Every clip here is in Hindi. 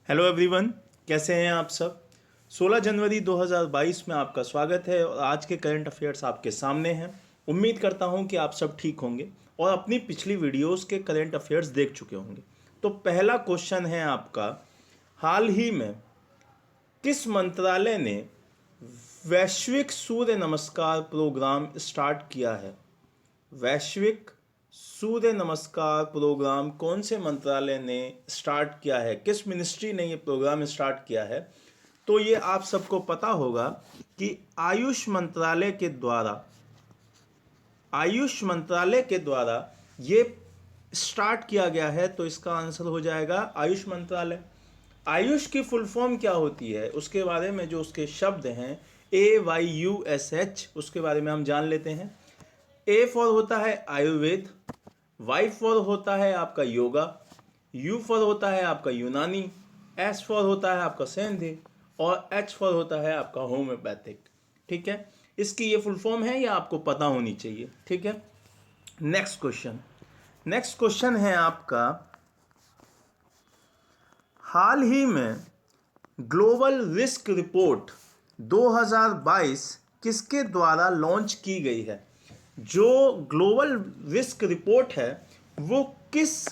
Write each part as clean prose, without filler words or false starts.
हेलो एवरीवन, कैसे हैं आप सब। 16 जनवरी 2022 में आपका स्वागत है और आज के करंट अफेयर्स आपके सामने हैं। उम्मीद करता हूं कि आप सब ठीक होंगे और अपनी पिछली वीडियोस के करंट अफेयर्स देख चुके होंगे। तो पहला क्वेश्चन है आपका, हाल ही में किस मंत्रालय ने वैश्विक सूर्य नमस्कार प्रोग्राम स्टार्ट किया है। वैश्विक सूर्य नमस्कार प्रोग्राम कौन से मंत्रालय ने स्टार्ट किया है, किस मिनिस्ट्री ने ये प्रोग्राम स्टार्ट किया है। तो ये आप सबको पता होगा कि आयुष मंत्रालय के द्वारा ये स्टार्ट किया गया है। तो इसका आंसर हो जाएगा आयुष मंत्रालय। आयुष की फुल फॉर्म क्या होती है, उसके बारे में जो उसके शब्द हैं AYUSH, उसके बारे में हम जान लेते हैं। A फॉर होता है आयुर्वेद, Y फॉर होता है आपका योगा, U फॉर होता है आपका यूनानी, S फॉर होता है आपका सैंधे और H फॉर होता है आपका होम्योपैथिक। ठीक है, इसकी ये फुल फॉर्म है, ये आपको पता होनी चाहिए। ठीक है, नेक्स्ट क्वेश्चन है आपका, हाल ही में ग्लोबल रिस्क रिपोर्ट 2022 किसके द्वारा लॉन्च की गई है। जो ग्लोबल रिस्क रिपोर्ट है वो किस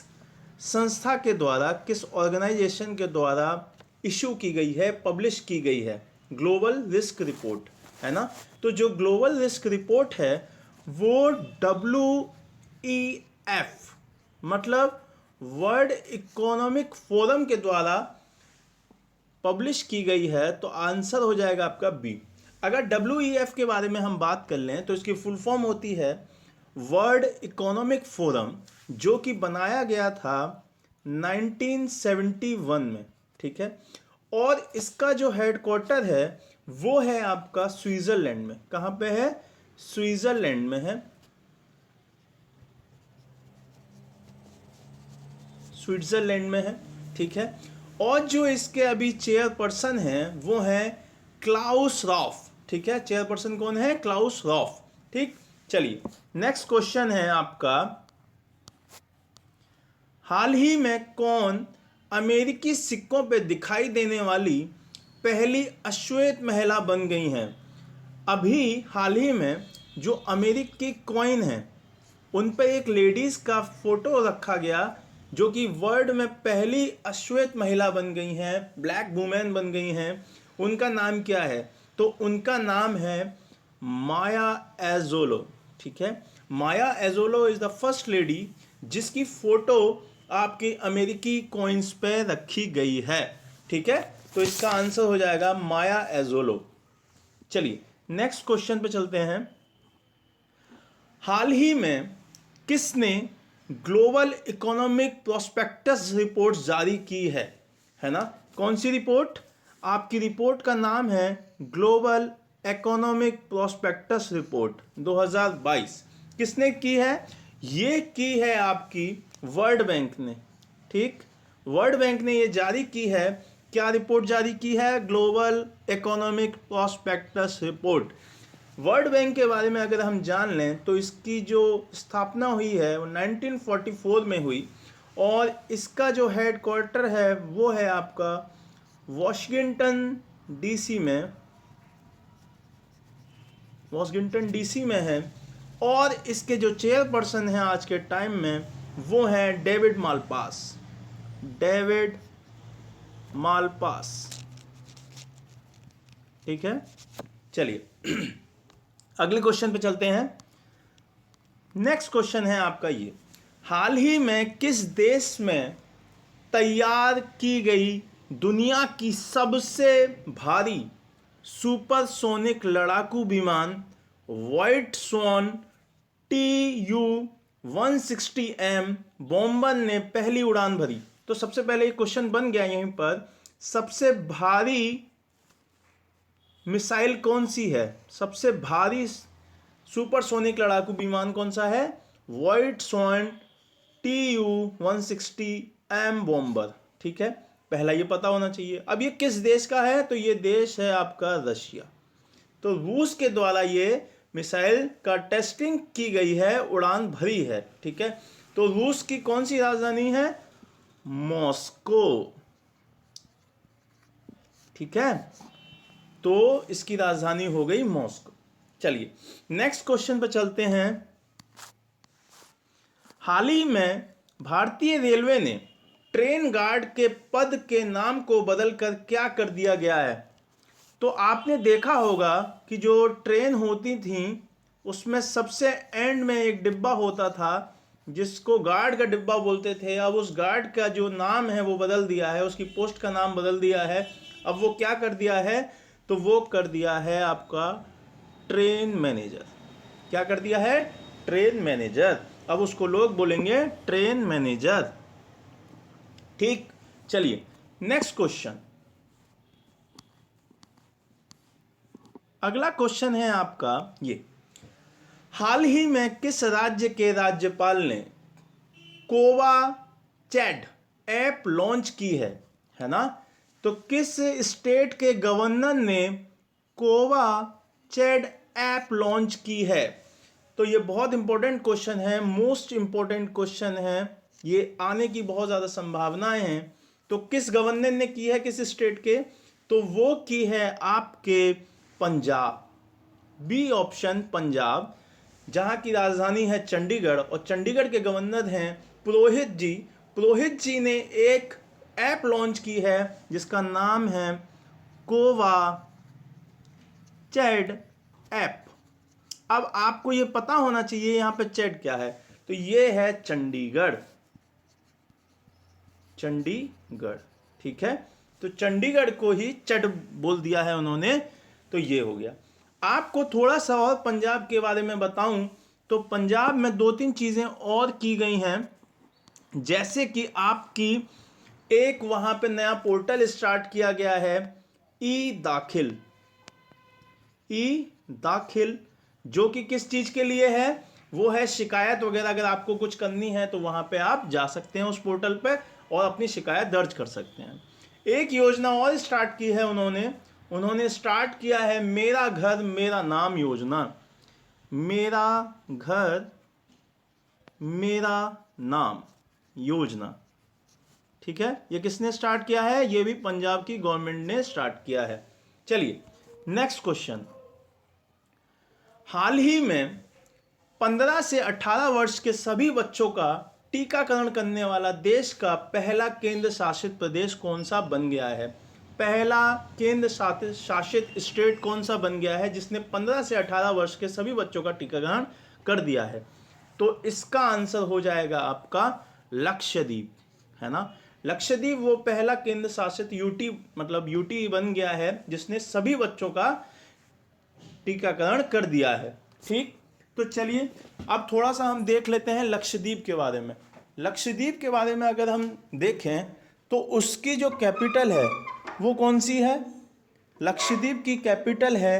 संस्था के द्वारा, किस ऑर्गेनाइजेशन के द्वारा इशू की गई है, पब्लिश की गई है। ग्लोबल रिस्क रिपोर्ट है ना। तो जो ग्लोबल रिस्क रिपोर्ट है वो WEF मतलब वर्ल्ड इकोनॉमिक फोरम के द्वारा पब्लिश की गई है। तो आंसर हो जाएगा आपका बी। अगर WEF के बारे में हम बात कर लें तो इसकी फुल फॉर्म होती है वर्ल्ड इकोनॉमिक फोरम, जो कि बनाया गया था 1971 में। ठीक है, और इसका जो हेडक्वार्टर है वो है आपका स्विट्जरलैंड में। कहाँ पे है? स्विट्जरलैंड में है, स्विट्जरलैंड में है। ठीक है, और जो इसके अभी चेयरपर्सन हैं वो हैं क्लाउस रॉफ। ठीक है, चेयरपर्सन कौन है? Klaus Roff. ठीक, चलिए नेक्स्ट क्वेश्चन है आपका, हाल ही में कौन अमेरिकी सिक्कों पे दिखाई देने वाली पहली अश्वेत महिला बन गई हैं। अभी हाल ही में जो अमेरिकी कॉइन हैं उन पे एक लेडीज का फोटो रखा गया, जो कि वर्ल्ड में पहली अश्वेत महिला बन गई हैं, ब्लैक वुमेन बन गई हैं। उनका नाम क्या है? तो उनका नाम है माया एजोलो। ठीक है, माया एजोलो इज द फर्स्ट लेडी जिसकी फोटो आपकी अमेरिकी कॉइन्स पे रखी गई है। ठीक है, तो इसका आंसर हो जाएगा माया एजोलो। चलिए नेक्स्ट क्वेश्चन पे चलते हैं, हाल ही में किसने ग्लोबल इकोनॉमिक प्रोस्पेक्टस रिपोर्ट जारी की है ना। कौन सी रिपोर्ट? आपकी रिपोर्ट का नाम है ग्लोबल इकोनॉमिक प्रोस्पेक्टस रिपोर्ट 2022। किसने की है? ये की है आपकी वर्ल्ड बैंक ने। ठीक, वर्ल्ड बैंक ने ये जारी की है। क्या रिपोर्ट जारी की है? Global economic prospectus report. World bank के बारे में अगर हम जान लें तो इसकी जो स्थापना हुई है वो 1944 में हुई और इसका जो हेडक्वार्टर है वो है आपका वॉशिंगटन डीसी में, है। और इसके जो चेयरपर्सन हैं आज के टाइम में वो हैं डेविड मालपास। ठीक है, चलिए अगले क्वेश्चन पे चलते हैं। नेक्स्ट क्वेश्चन है आपका ये, हाल ही में किस देश में तैयार की गई दुनिया की सबसे भारी सुपरसोनिक लड़ाकू विमान व्हाइट स्वॉन TU-160M बॉम्बर ने पहली उड़ान भरी। तो सबसे पहले ये क्वेश्चन बन गया यहीं पर, सबसे भारी मिसाइल कौन सी है? सबसे भारी सुपरसोनिक लड़ाकू विमान कौन सा है? White sworn TU-160M bomber. ठीक है, पहला ये पता होना चाहिए। अब ये किस देश का है? तो ये देश है आपका रशिया। तो रूस के द्वारा ये मिसाइल का टेस्टिंग की गई है, उड़ान भरी है। ठीक है, तो रूस की कौन सी राजधानी है? मॉस्को। ठीक है, तो इसकी राजधानी हो गई मॉस्को। चलिए नेक्स्ट क्वेश्चन पर चलते हैं। हाल ही में भारतीय रेलवे ने ट्रेन गार्ड के पद के नाम को बदलकर क्या कर दिया गया है? तो आपने देखा होगा कि जो ट्रेन होती थी उसमें सबसे एंड में एक डिब्बा होता था जिसको गार्ड का डिब्बा बोलते थे। अब उस गार्ड का जो नाम है वो बदल दिया है, उसकी पोस्ट का नाम बदल दिया है। अब वो क्या कर दिया है? तो वो कर दिया है आपका ट्रेन मैनेजर। क्या कर दिया है? Train manager. अब उसको लोग बोलेंगे ट्रेन मैनेजर। ठीक, चलिए नेक्स्ट क्वेश्चन। अगला क्वेश्चन है आपका ये, हाल ही में किस राज्य के राज्यपाल ने कोवा चैट ऐप लॉन्च की है ना? तो किस स्टेट के गवर्नर ने कोवा चैट ऐप लॉन्च की है? तो ये बहुत इंपॉर्टेंट क्वेश्चन है, मोस्ट इंपॉर्टेंट क्वेश्चन है, ये आने की बहुत ज़्यादा संभावनाएं हैं। तो किस गवर्नर ने की है, किस स्टेट के? तो वो की है आपके पंजाब, बी ऑप्शन पंजाब, जहां की राजधानी है चंडीगढ़ और चंडीगढ़ के गवर्नर हैं पुरोहित जी। पुरोहित जी ने एक ऐप लॉन्च की है जिसका नाम है कोवा चैट ऐप। अब आपको ये पता होना चाहिए यहां पे चैट क्या है, तो ये है चंडीगढ़, चंडीगढ़, ठीक है। तो चंडीगढ़ को ही चट बोल दिया है उन्होंने, तो ये हो गया। आपको थोड़ा सा और पंजाब के बारे में बताऊं तो पंजाब में 2-3 चीजें और की गई हैं, जैसे कि आपकी एक वहां पे नया पोर्टल स्टार्ट किया गया है ई दाखिल, ई दाखिल, जो कि किस चीज के लिए है? वो है शिकायत वगैरह अगर आपको कुछ करनी है तो वहां पे आप जा सकते हैं उस पोर्टल पे और अपनी शिकायत दर्ज कर सकते हैं। एक योजना और स्टार्ट की है उन्होंने स्टार्ट किया है मेरा घर मेरा नाम योजना। मेरा घर मेरा नाम योजना, ठीक है। ये किसने स्टार्ट किया है? ये भी पंजाब की गवर्नमेंट ने स्टार्ट किया है। चलिए नेक्स्ट क्वेश्चन। हाल ही में 15 से 18 वर्ष के सभी बच्चों का टीकाकरण करने वाला देश का पहला केंद्र शासित प्रदेश कौन सा बन गया है? पहला केंद्र शासित स्टेट कौन सा बन गया है जिसने 15 से 18 वर्ष के सभी बच्चों का टीकाकरण कर दिया है? तो इसका आंसर हो जाएगा आपका लक्षद्वीप, है ना। लक्षद्वीप वो पहला केंद्र शासित यूटी मतलब यूटी बन गया है जिसने सभी बच्चों का टीकाकरण कर दिया है। ठीक, तो चलिए अब थोड़ा सा हम देख लेते हैं लक्षद्वीप के बारे में। लक्षद्वीप के बारे में अगर हम देखें तो उसकी जो कैपिटल है वो कौन सी है? लक्षद्वीप की कैपिटल है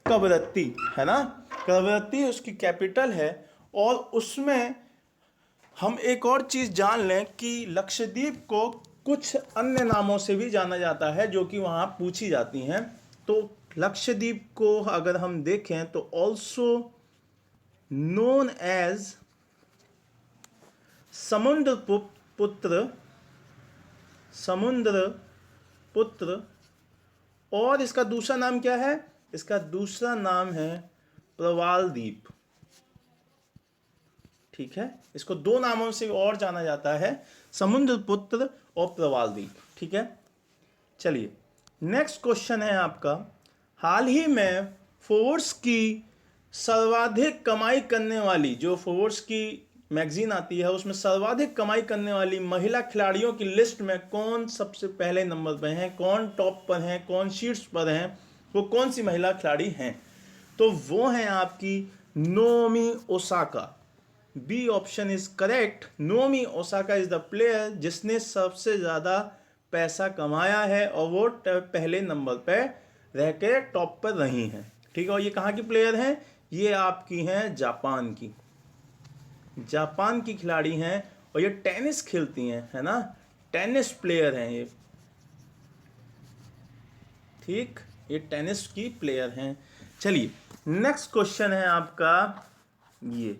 कवरत्ती, है ना। कवरत्ती उसकी कैपिटल है। और उसमें हम एक और चीज़ जान लें कि लक्षद्वीप को कुछ अन्य नामों से भी जाना जाता है जो कि वहाँ पूछी जाती हैं। तो लक्षद्वीप को अगर हम देखें तो ऑल्सो नोन एज समुद्र पुत्र, और इसका दूसरा नाम क्या है? इसका दूसरा नाम है प्रवाल द्वीप, ठीक है। इसको 2 नामों से और जाना जाता है, समुद्र पुत्र और प्रवाल द्वीप, ठीक है। चलिए नेक्स्ट क्वेश्चन है आपका, हाल ही में फोर्ब्स की सर्वाधिक कमाई करने वाली, जो फोर्ब्स की मैगजीन आती है उसमें सर्वाधिक कमाई करने वाली महिला खिलाड़ियों की लिस्ट में कौन सबसे पहले नंबर पर हैं, कौन टॉप पर हैं, कौन शीर्ष पर हैं, वो कौन सी महिला खिलाड़ी हैं? तो वो हैं आपकी Naomi Osaka. B option is correct. Naomi Osaka is the player जिसने सबसे ज़्यादा पैसा कमाया है और वो पहले नंबर पर रह के टॉप पर रही हैं, ठीक है। और ये कहाँ की प्लेयर हैं? ये आपकी हैं जापान की खिलाड़ी हैं और ये टेनिस खेलती हैं, है ना। टेनिस प्लेयर हैं ये, ठीक, ये टेनिस की प्लेयर हैं। चलिए नेक्स्ट क्वेश्चन है आपका ये,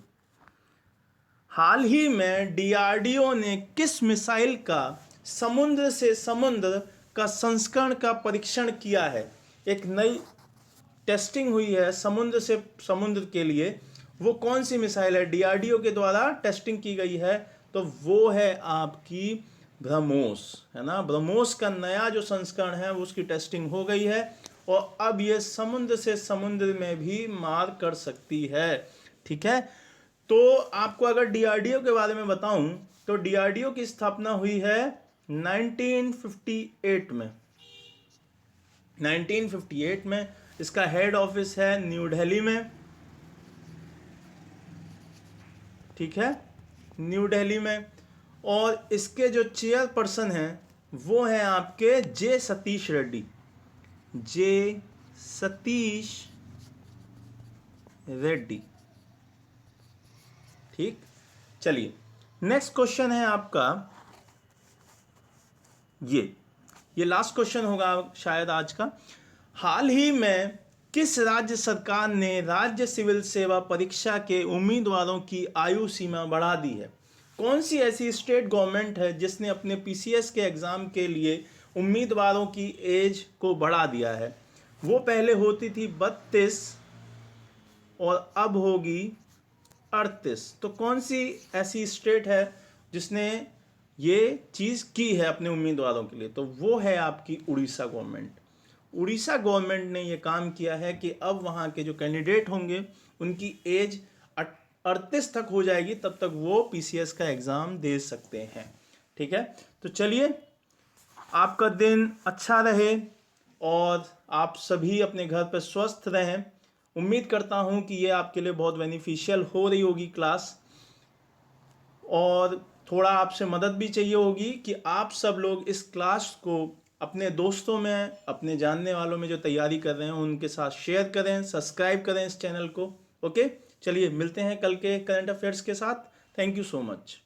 हाल ही में डीआरडीओ ने किस मिसाइल का समुद्र से समुद्र का संस्करण का परीक्षण किया है, एक नई टेस्टिंग हुई है समुद्र से समुद्र के लिए, वो कौन सी मिसाइल है? डीआरडीओ के द्वारा टेस्टिंग की गई है, तो वो है आपकी ब्रह्मोस, है ना। ब्रह्मोस का नया जो संस्करण है उसकी टेस्टिंग हो गई है और अब ये समुद्र से समुद्र में भी मार कर सकती है, ठीक है। तो आपको अगर डीआरडीओ के बारे में बताऊं तो डीआरडीओ की स्थापना हुई है 1958 में। 1958 में इसका हेड ऑफिस है न्यू दिल्ली में, ठीक है, न्यू दिल्ली में। और इसके जो चेयरपर्सन हैं वो हैं आपके जे सतीश रेड्डी, जे सतीश रेड्डी, ठीक। चलिए नेक्स्ट क्वेश्चन है आपका ये लास्ट क्वेश्चन होगा शायद आज का। हाल ही में किस राज्य सरकार ने राज्य सिविल सेवा परीक्षा के उम्मीदवारों की आयु सीमा बढ़ा दी है? कौन सी ऐसी स्टेट गवर्नमेंट है जिसने अपने पीसीएस के एग्जाम के लिए उम्मीदवारों की एज को बढ़ा दिया है? वो पहले होती थी 32 और अब होगी 38। तो कौन सी ऐसी स्टेट है जिसने ये चीज़ की है अपने उम्मीदवारों के लिए? तो वो है आपकी उड़ीसा गवर्नमेंट। उड़ीसा गवर्नमेंट ने ये काम किया है कि अब वहाँ के जो कैंडिडेट होंगे उनकी एज 38 तक हो जाएगी, तब तक वो पीसीएस का एग्ज़ाम दे सकते हैं, ठीक है। तो चलिए आपका दिन अच्छा रहे और आप सभी अपने घर पर स्वस्थ रहें। उम्मीद करता हूँ कि ये आपके लिए बहुत बेनिफिशियल हो रही होगी क्लास, और थोड़ा आपसे मदद भी चाहिए होगी कि आप सब लोग इस क्लास को अपने दोस्तों में, अपने जानने वालों में जो तैयारी कर रहे हैं उनके साथ शेयर करें, सब्सक्राइब करें इस चैनल को। ओके, चलिए मिलते हैं कल के करंट अफेयर्स के साथ। Thank you so much.